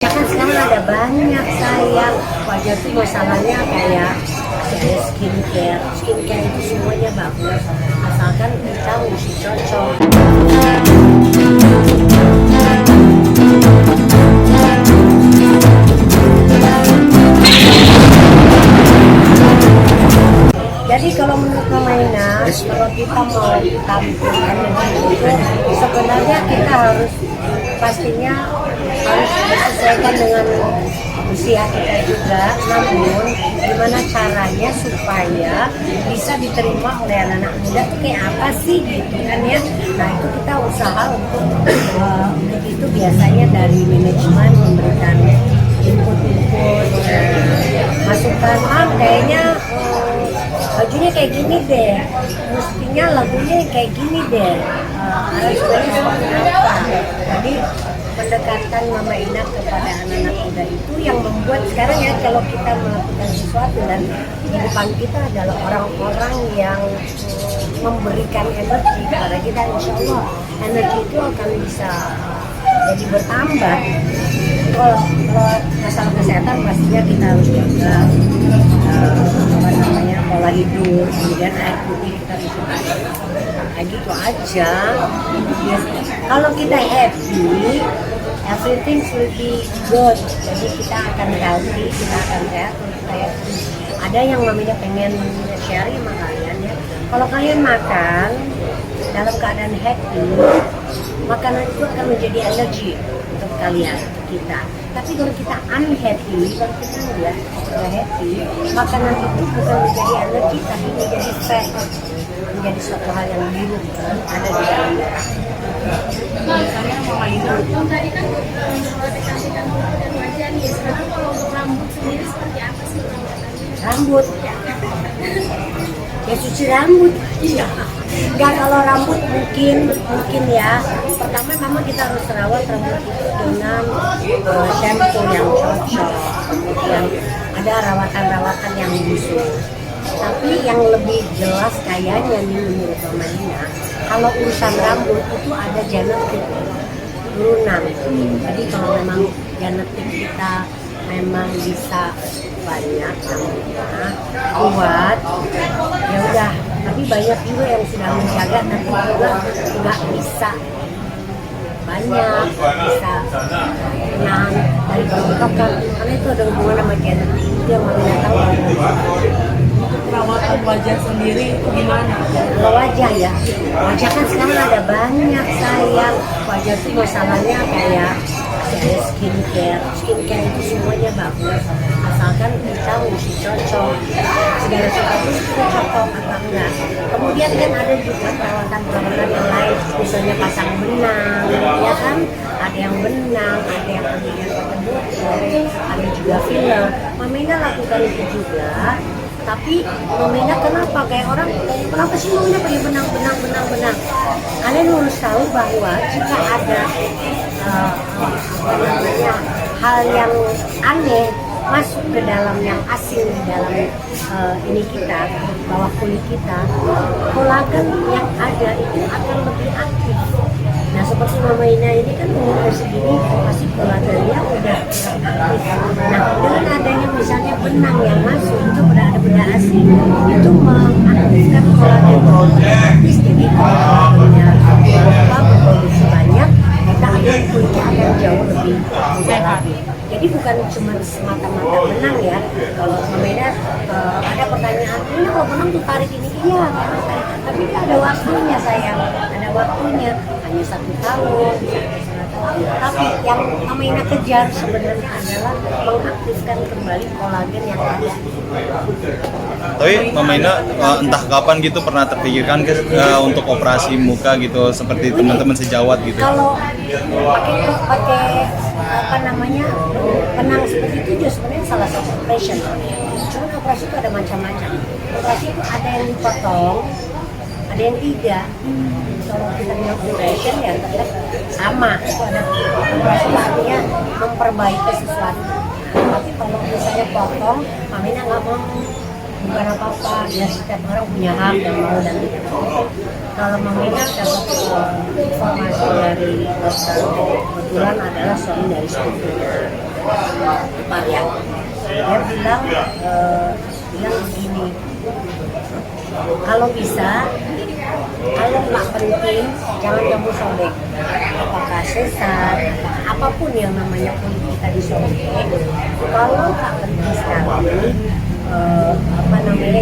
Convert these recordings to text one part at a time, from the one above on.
Ya kan sekarang ada banyak sayang wajah tuh masalahnya kayak skincare itu semuanya bagus asalkan kita mesti cocok. Jadi kalau menurut Mama Ina, kalau kita mau tampil itu sebenarnya kita harus pastinya harus disesuaikan dengan usia kita juga. Namun gimana caranya supaya bisa diterima oleh anak-anak muda kayak apa sih gitu kan ya. Nah itu kita usaha untuk itu biasanya dari manajemen memberikan input masukan kayaknya bajunya kayak gini deh, mestinya lagunya kayak gini deh, aransemennya seperti apa. Jadi pendekatan Mama Ina kepada anak-anak muda itu yang membuat sekarang ya kalau kita melakukan sesuatu dan di depan kita adalah orang-orang yang memberikan energi kepada kita, insya Allah energi itu akan bisa jadi bertambah. Kalau masalah kesehatan pastinya kita harus jaga pola hidup, kemudian air putih kita bisa kayak gitu aja. Kalau kita happy, everything will be good. Jadi kita akan healthy, kita akan sehat. Kayak ada yang namanya pengen share sama kalian ya. Kalau kalian makan dalam keadaan happy, makanan itu akan menjadi energi untuk kalian, kita. Tapi kalau kita unhappy, kalau kita nggak happy, makanan itu bukan menjadi energi, tapi menjadi fat, menjadi suatu hal yang buruk ada di dalamnya. Misalnya Mama Ina, tadi kan kecantikan mulut dan wajah nih. Sekarang kalau untuk rambut sendiri seperti apa sih perawatannya? Rambut, ya cuci rambut. Iya. Enggak, kalau rambut mungkin ya. Pertama memang kita harus rawat rambut itu dengan shampoo yang cocok. Kemudian ada rawatan-rawatan yang khusus. Tapi yang lebih jelas kayaknya nih menurut Mama Ina, kalau urusan rambut itu ada genetik turunan. Jadi kalau memang genetik kita memang bisa banyak rambutnya kuat, ya udah. Tapi banyak juga yang sudah menjaga tapi juga nggak bisa banyak, bisa menahan dari kerontokan karena itu ada hubungan sama genetik. Itu yang Mama tahu. Perawatan wajah sendiri itu gimana? Kalau wajah ya, wajah kan sekarang ada banyak sayang wajah tuh masalahnya kayak skincare itu semuanya bagus asalkan kita mesti cocok, segala sesuatu kita cocok apa enggak. Kemudian kan ada juga perawatan yang lain, misalnya pasang benang ya kan, ada yang benang, ada yang kemudian pakai botox, ada juga filler. Mama Ina lakukan itu juga. Tapi Mama Ina kenapa kayak orang kenapa sih Mama Ina pakai benang? Kalian harus tahu bahwa jika ada hal yang aneh masuk ke dalam yang asing di dalam ini kita, bawah kulit kita, kolagen yang ada itu akan lebih aktif. Nah seperti Mama Ina ini kan umur segini pasti kolagennya udah aktif. Nah dengan adanya misalnya benang yang masuk itu ada benda asing itu mengaktifkan kolagen otomatis. Jadi kolagennya berproduksi banyak, kita akan kulitnya akan jauh lebih mudah lagi. Jadi bukan cuma semata-mata benang ya. Kalau Mama Ina ada pertanyaan, ini kalau benang tuh tarik ini, iya tarik. Tapi ada waktunya sayang, ada waktunya hanya 1 tahun. Tapi yang Mama Ina kejar sebenarnya adalah mengaktifkan kembali kolagen yang ada. Tapi Mama Ina entah kapan gitu pernah terpikirkan untuk operasi muka gitu seperti teman-teman sejawat gitu. Kalau pakai apa namanya benang seperti itu juga sebenarnya salah satu operation. Cuma operasi itu ada macam-macam. Operasi itu ada yang dipotong, ada yang tidak. Kalau kita bilang operation ya tetap sama. Itu ada operasi artinya memperbaiki sesuatu. Tapi kalau misalnya potong, Mama Ina nggak mau, bukan apa-apa. Ya setiap orang punya hak dan mau dan tidak mau. Kalau Mama Ina dapat informasi dari dokter, kebetulan adalah suami dari sepupunya. ya. Dia bilang begini, kalau bisa, kalau nggak penting jangan kamu sobek, apakah sesar, apapun yang namanya kulit kita disobek. Kalau nggak penting sekali,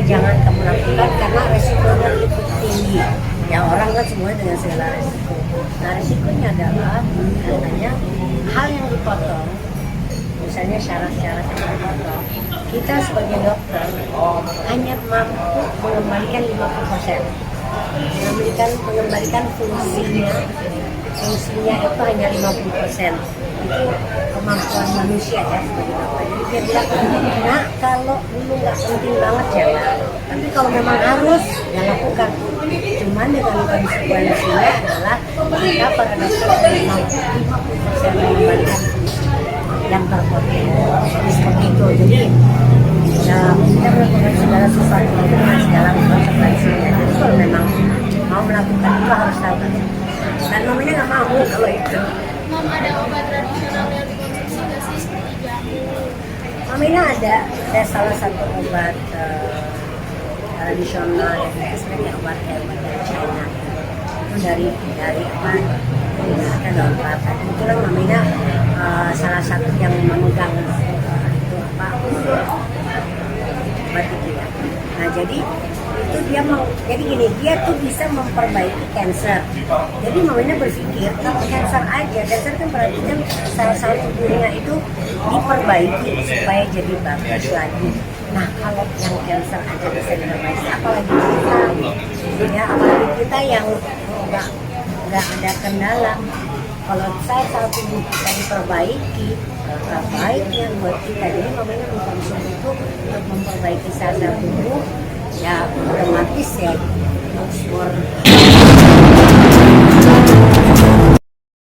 jangan kamu lakukan karena resikonya lebih tinggi. Ya orang kan semuanya dengan segala resiko. Nah resikonya adalah katanya hal yang dipotong, misalnya syarat-syarat yang dipotong, kita sebagai dokter hanya mampu mengembalikan 50%, mengembalikan fungsinya itu hanya 50%. Itu kemampuan manusia ya sebagai dokter. Jadi dia bilang, nah kalau dulu nggak penting banget jangan, tapi kalau memang harus ya lakukan. Cuman dengan konsekuensinya adalah kita para dokter memang 50% mengembalikan fungsi yang terpotong. Jadi seperti itu. Jadi ya kita melakukan segala sesuatu dengan segala konsekuensinya. Jadi kalau memang mau melakukan itu harus tahu. Dan mamanya nggak mau kalau itu. Mam, ada obat tradisional yang dikonsumsi nggak sih seperti jamu? Mamanya ada salah satu obat tradisional yang itu sebenarnya obat dari China. Itu dari apa? Ada daun kelapa. Kebetulan mamanya salah satu yang memegang itu apa? Obat itu ya. Nah jadi itu dia mau, jadi gini, dia tuh bisa memperbaiki kanker. Jadi mamanya berpikir kalau kanker aja, kanker kan berarti kan sel-sel tubuhnya itu diperbaiki supaya jadi bagus lagi. Nah kalau yang kanker aja bisa diperbaiki, apalagi kita, ya apalagi kita yang nggak ada kendala. Kalau sel-sel tubuh kita diperbaiki, baiknya buat kita. Jadi mamanya mengkonsumsi itu untuk memperbaiki sel-sel tubuh. Ya otomatis ya